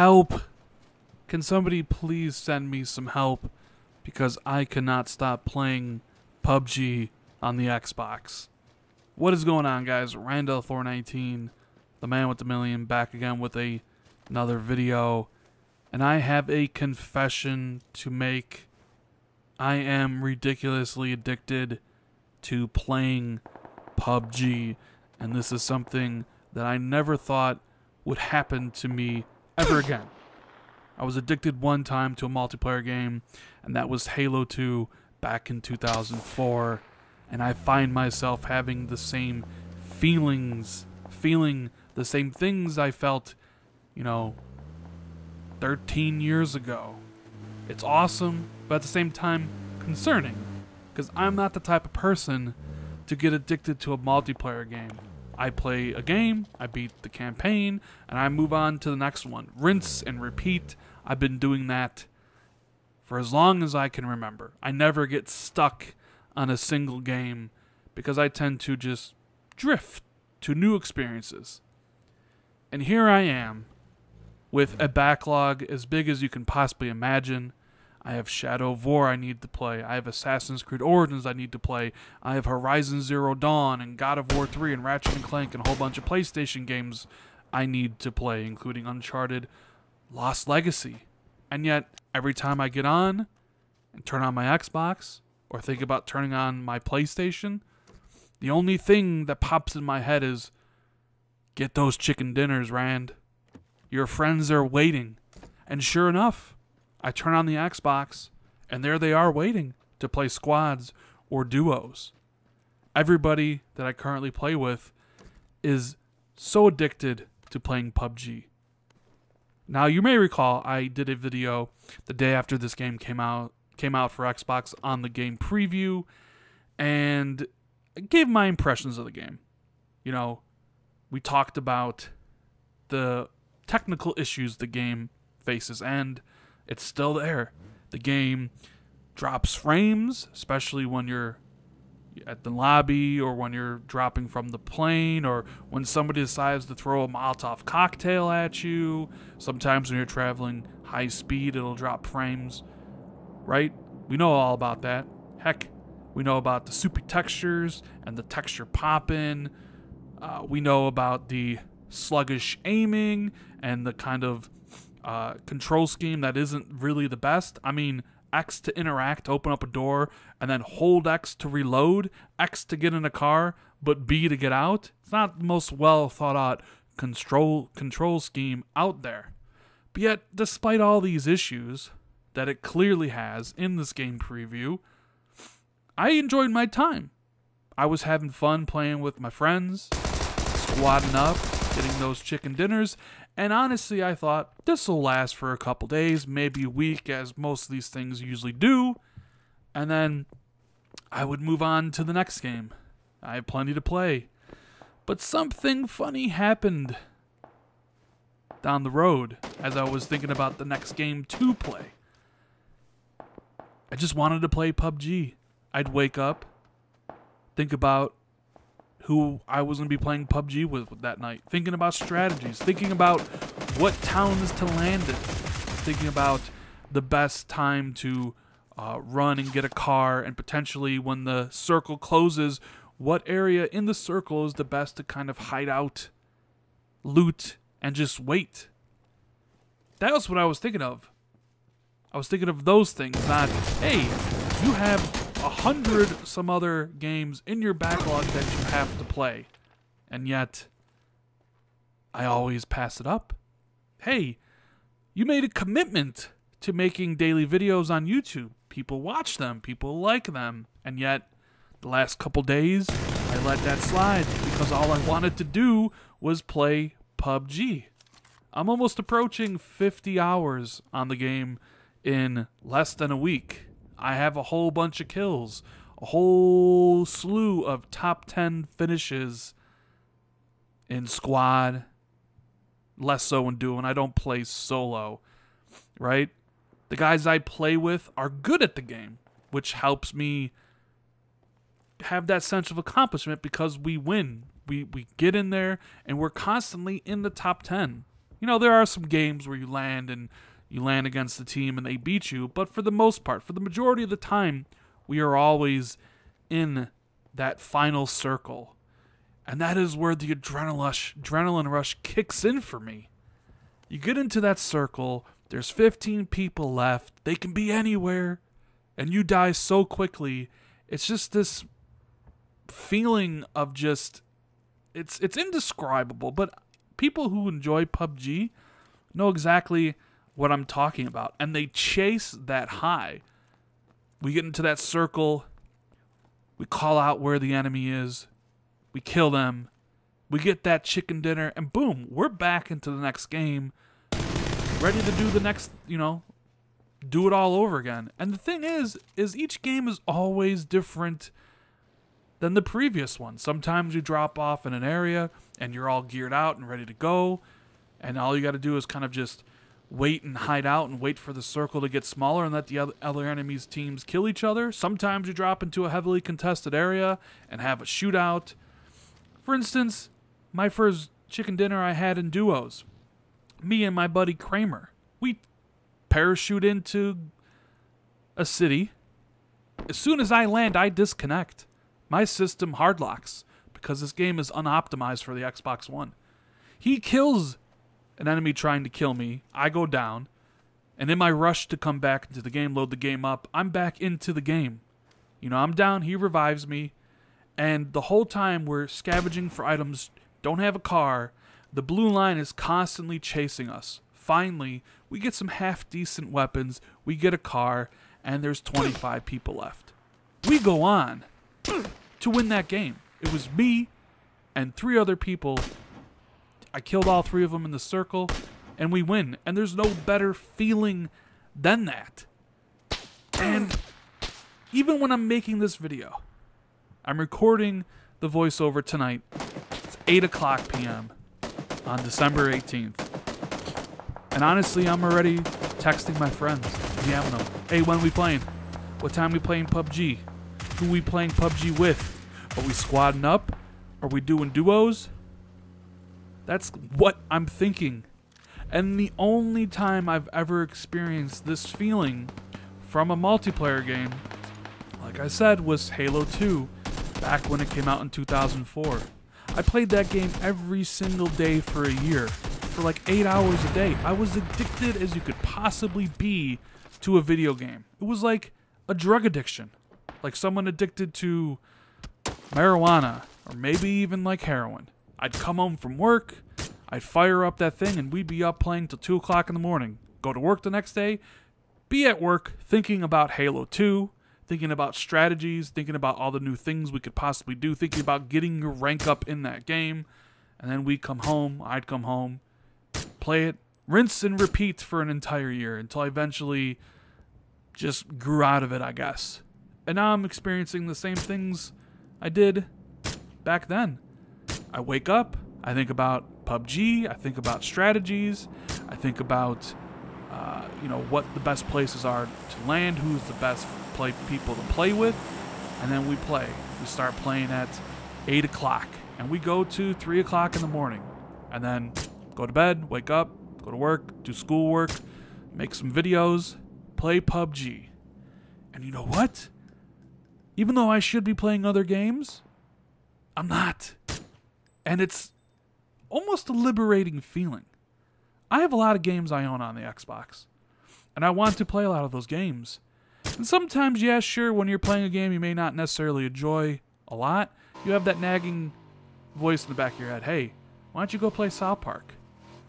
Help! Can somebody please send me some help? Because I cannot stop playing PUBG on the Xbox. What is going on, guys? Randall Thor 19, the man with the million, back again with another video. And I have a confession to make. I am ridiculously addicted to playing PUBG. And this is something that I never thought would happen to me ever again. I was addicted one time to a multiplayer game, and that was Halo 2 back in 2004. And I find myself having the same feeling the same things I felt, 13 years ago. It's awesome, but at the same time, concerning. Because I'm not the type of person to get addicted to a multiplayer game. I play a game, I beat the campaign, and I move on to the next one. Rinse and repeat. I've been doing that for as long as I can remember. I never get stuck on a single game because I tend to just drift to new experiences. And here I am with a backlog as big as you can possibly imagine. I have Shadow of War I need to play. I have Assassin's Creed Origins I need to play. I have Horizon Zero Dawn and God of War 3 and Ratchet & Clank and a whole bunch of PlayStation games I need to play, including Uncharted, Lost Legacy. And yet, every time I get on and turn on my Xbox or think about turning on my PlayStation, the only thing that pops in my head is, get those chicken dinners, Rand. Your friends are waiting. And sure enough, I turn on the Xbox, and there they are waiting to play squads or duos. Everybody that I currently play with is so addicted to playing PUBG. Now, you may recall I did a video the day after this game came out for Xbox on the game preview, and I gave my impressions of the game. We talked about the technical issues the game faces, and it's still there. The game drops frames, especially when you're at the lobby or when you're dropping from the plane or when somebody decides to throw a Molotov cocktail at you. Sometimes when you're traveling high speed, it'll drop frames, right? We know all about that. Heck, we know about the soupy textures and the texture popping. We know about the sluggish aiming and the kind of control scheme that isn't really the best. I mean, X to interact, to open up a door, and then hold X to reload, X to get in a car, but B to get out. It's not the most well thought out control scheme out there. But yet, despite all these issues that it clearly has in this game preview, I enjoyed my time. I was having fun playing with my friends, squatting up, getting those chicken dinners, and honestly, I thought this will last for a couple days, maybe a week, as most of these things usually do, and then I would move on to the next game. I have plenty to play. But something funny happened down the road as I was thinking about the next game to play. I just wanted to play PUBG. I'd wake up, think about who I was going to be playing PUBG with that night, thinking about strategies, thinking about what towns to land in, thinking about the best time to run and get a car, and potentially when the circle closes, what area in the circle is the best to kind of hide out, loot, and just wait. That was what I was thinking of. I was thinking of those things, not, hey, you have 100 some other games in your backlog that you have to play. And yet, I always pass it up. Hey, you made a commitment to making daily videos on YouTube. People watch them, people like them. And yet, the last couple days, I let that slide because all I wanted to do was play PUBG. I'm almost approaching 50 hours on the game in less than a week. I have a whole bunch of kills, a whole slew of top 10 finishes in squad, less so in duo, and I don't play solo, right? The guys I play with are good at the game, which helps me have that sense of accomplishment because we win. We get in there, and we're constantly in the top 10. You know, there are some games where you land against the team and they beat you, but for the most part, for the majority of the time, we are always in that final circle. And that is where the adrenaline rush kicks in for me. You get into that circle, there's 15 people left, they can be anywhere, and you die so quickly. It's just this feeling of just, it's indescribable, but people who enjoy PUBG know exactly what I'm talking about, and they chase that high. We get into that circle, we call out where the enemy is, we kill them, we get that chicken dinner, and boom, we're back into the next game, ready to do the next, do it all over again. And the thing is each game is always different than the previous one. Sometimes you drop off in an area and you're all geared out and ready to go, and all you got to do is kind of just wait and hide out and wait for the circle to get smaller and let the other enemies' teams kill each other. Sometimes you drop into a heavily contested area and have a shootout. For instance, my first chicken dinner I had in duos. Me and my buddy Kramer. We parachute into a city. As soon as I land, I disconnect. My system hardlocks because this game is unoptimized for the Xbox One. He kills an enemy trying to kill me. I go down. And in my rush to come back into the game, load the game up, I'm back into the game. I'm down. He revives me. And the whole time we're scavenging for items, don't have a car. The blue line is constantly chasing us. Finally, we get some half-decent weapons. We get a car. And there's 25 people left. We go on to win that game. It was me and 3 other people. I killed all 3 of them in the circle, and we win. And there's no better feeling than that. And even when I'm making this video, I'm recording the voiceover tonight. It's 8:00 p.m. on December 18th. And honestly, I'm already texting my friends, DMing them. Hey, when we playing? What time we playing PUBG? Who we playing PUBG with? Are we squadding up? Are we doing duos? That's what I'm thinking. And the only time I've ever experienced this feeling from a multiplayer game, like I said, was Halo 2, back when it came out in 2004. I played that game every single day for a year, for like 8 hours a day. I was addicted as you could possibly be to a video game. It was like a drug addiction. Like someone addicted to marijuana, or maybe even like heroin. I'd come home from work, I'd fire up that thing, and we'd be up playing till 2 o'clock in the morning. Go to work the next day, be at work thinking about Halo 2, thinking about strategies, thinking about all the new things we could possibly do, thinking about getting your rank up in that game. And then we'd come home, I'd come home, play it, rinse and repeat for an entire year until I eventually just grew out of it, I guess. And now I'm experiencing the same things I did back then. I wake up, I think about PUBG, I think about strategies, I think about, what the best places are to land, who's the best people to play with, and then we play. We start playing at 8 o'clock, and we go to 3 o'clock in the morning, and then go to bed, wake up, go to work, do schoolwork, make some videos, play PUBG. And you know what? Even though I should be playing other games, I'm not. And it's almost a liberating feeling. I have a lot of games I own on the Xbox, and I want to play a lot of those games. And sometimes, yeah, sure, when you're playing a game you may not necessarily enjoy a lot, you have that nagging voice in the back of your head. Hey, why don't you go play South Park?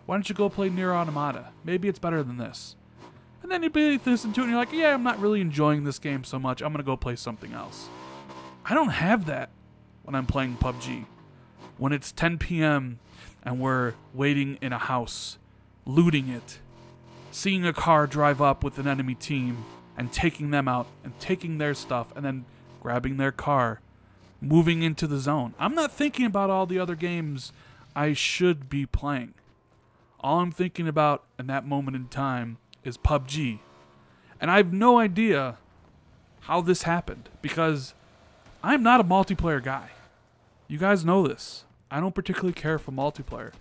Why don't you go play Nier Automata? Maybe it's better than this. And then you listen to it and you're like, yeah, I'm not really enjoying this game so much. I'm going to go play something else. I don't have that when I'm playing PUBG. When it's 10 p.m. and we're waiting in a house, looting it, seeing a car drive up with an enemy team and taking them out and taking their stuff and then grabbing their car, moving into the zone. I'm not thinking about all the other games I should be playing. All I'm thinking about in that moment in time is PUBG. And I have no idea how this happened because I'm not a multiplayer guy. You guys know this. I don't particularly care for multiplayer.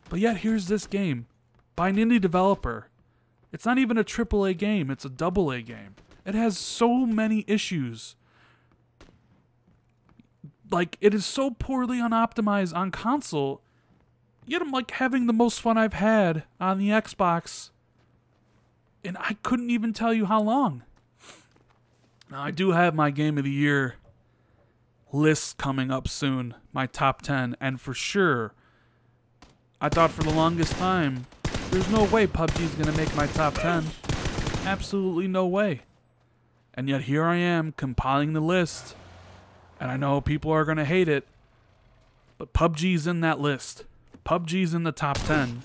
But yet here's this game by an indie developer. It's not even a AAA game, it's a AA game. It has so many issues. Like, it is so poorly unoptimized on console, yet I'm like having the most fun I've had on the Xbox, and I couldn't even tell you how long. Now, I do have my Game of the Year list coming up soon, my top 10, and for sure, I thought for the longest time, there's no way PUBG is going to make my top 10. Absolutely no way. And yet here I am compiling the list, and I know people are going to hate it, but PUBG's in that list. PUBG's in the top 10,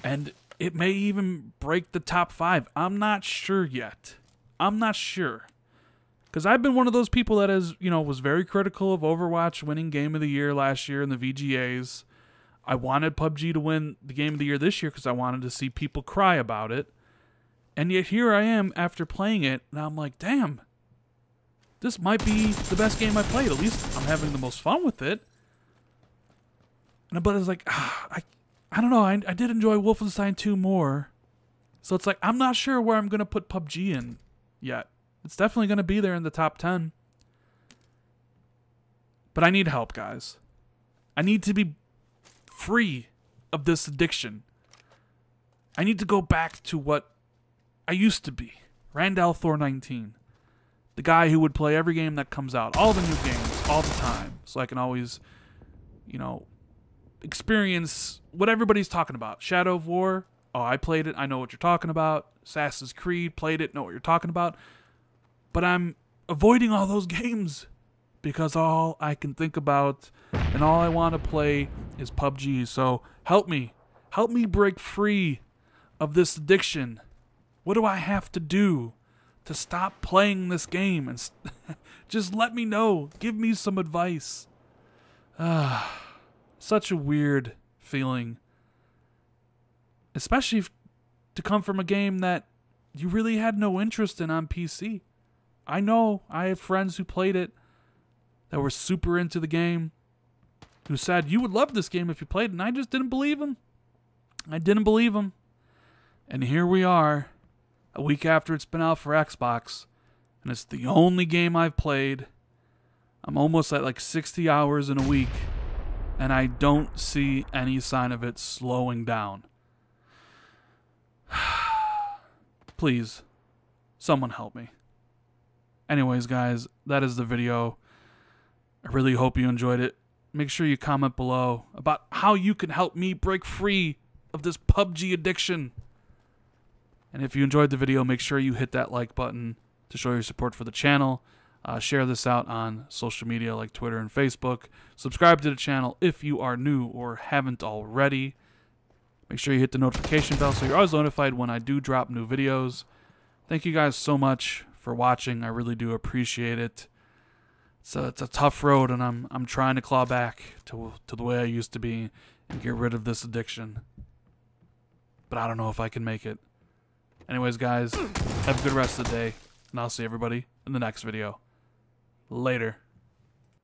and it may even break the top 5. I'm not sure yet. I'm not sure. Because I've been one of those people that was very critical of Overwatch winning Game of the Year last year in the VGAs. I wanted PUBG to win the Game of the Year this year because I wanted to see people cry about it. And yet here I am after playing it, and I'm like, damn, this might be the best game I played. At least I'm having the most fun with it. But it's like, I don't know. I did enjoy Wolfenstein 2 more. So it's like, I'm not sure where I'm going to put PUBG in yet. It's definitely going to be there in the top 10. But I need help, guys. I need to be free of this addiction. I need to go back to what I used to be. Randall Thor 19. The guy who would play every game that comes out. All the new games. All the time. So I can always, experience what everybody's talking about. Shadow of War. Oh, I played it. I know what you're talking about. Assassin's Creed. Played it. Know what you're talking about. But I'm avoiding all those games because all I can think about and all I want to play is PUBG. So help me. Help me break free of this addiction. What do I have to do to stop playing this game? And just let me know. Give me some advice. Such a weird feeling. Especially to come from a game that you really had no interest in on PC. I know I have friends who played it that were super into the game, who said, you would love this game if you played it, and I just didn't believe them. I didn't believe them. And here we are, a week after it's been out for Xbox, and it's the only game I've played. I'm almost at like 60 hours in a week, and I don't see any sign of it slowing down. Please, someone help me. Anyways, guys, that is the video. I really hope you enjoyed it. Make sure you comment below about how you can help me break free of this PUBG addiction. And if you enjoyed the video, make sure you hit that like button to show your support for the channel. Share this out on social media like Twitter and Facebook. Subscribe to the channel if you are new or haven't already. Make sure you hit the notification bell so you're always notified when I do drop new videos. Thank you guys so much for watching. I really do appreciate it. It's a tough road, and I'm trying to claw back to the way I used to be and get rid of this addiction. But I don't know if I can make it. Anyways, guys, have a good rest of the day, and I'll see everybody in the next video. Later.